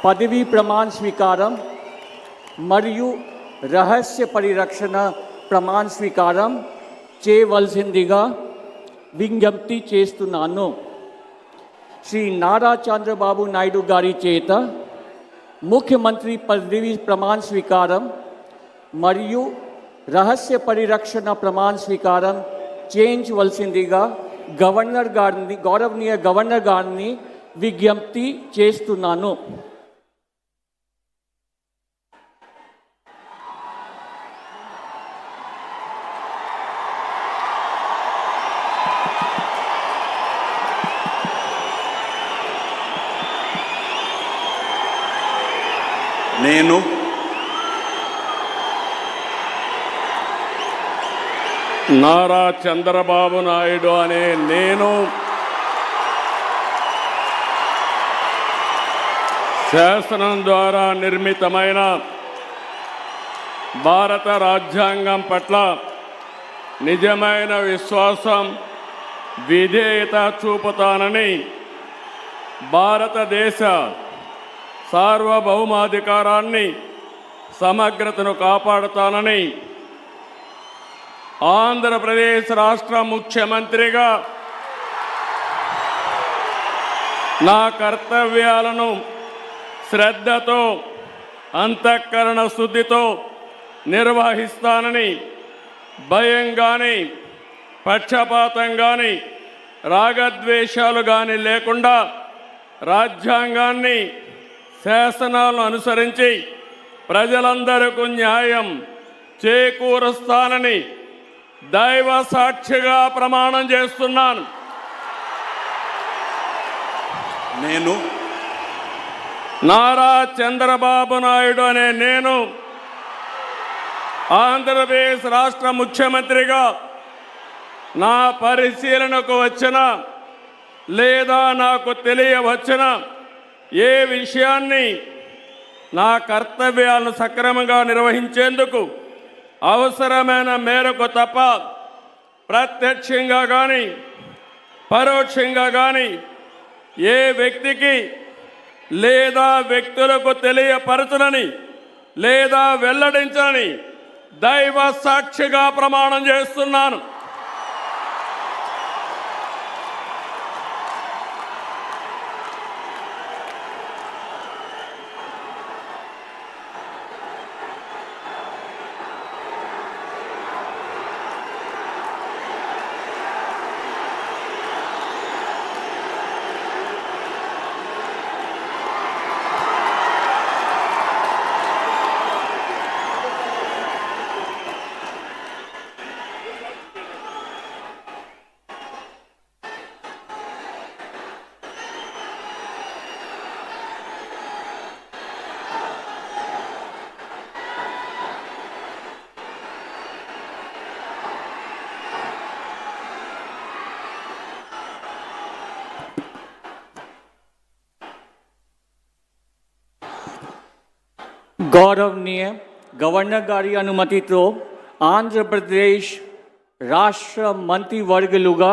పదవీ ప్రమాణ స్వీకారం మరియు రహస్య పరిరక్షణ ప్రమాణ స్వీకారం చేయవలసిందిగా విజ్ఞప్తి చేస్తున్నాను. శ్రీ నారా చంద్రబాబు నాయుడు గారి చేత ముఖ్యమంత్రి పదవీ ప్రమాణ స్వీకారం మరియు రహస్య పరిరక్షణ ప్రమాణ స్వీకారం చేయించవలసిందిగా గౌరవనీయ గవర్నర్ గారిని విజ్ఞప్తి చేస్తున్నాను. నేను నారా చంద్రబాబు నాయుడు అనే నేను శాసనం ద్వారా నిర్మితమైన భారత రాజ్యాంగం పట్ల నిజమైన విశ్వాసం, విధేయత చూపుతానని, భారతదేశ సార్వభౌమాధికారాన్ని, సమగ్రతను కాపాడుతానని, ఆంధ్రప్రదేశ్ రాష్ట్ర ముఖ్యమంత్రిగా నా కర్తవ్యాలను శ్రద్ధతో, అంతఃకరణ శుద్ధితో నిర్వహిస్తానని, భయం కానీ, పక్షపాతం కానీ, రాగద్వేషాలు కానీ లేకుండా రాజ్యాంగాన్ని, శాసనాలను అనుసరించి ప్రజలందరికీ న్యాయం చేకూరుస్తానని దైవ సాక్షిగా ప్రమాణం చేస్తున్నాను. నేను నారా చంద్రబాబు నాయుడు అనే నేను ఆంధ్రప్రదేశ్ రాష్ట్ర ముఖ్యమంత్రిగా నా పరిశీలనకు వచ్చిన లేదా నాకు తెలియవచ్చిన ఏ విషయాన్ని నా కర్తవ్యాలను సక్రమంగా నిర్వహించేందుకు అవసరమైన మేరకు తప్ప ప్రత్యక్షంగా కానీ పరోక్షంగా కానీ ఏ వ్యక్తికి లేదా వ్యక్తులకు తెలియపరచునని లేదా వెల్లడించని దైవ సాక్షిగా ప్రమాణం చేస్తున్నాను. गौरवनीय गवर्नर गारी अनुमति तो आंध्र प्रदेश राष्ट्र मंत्रिवर्गलुगा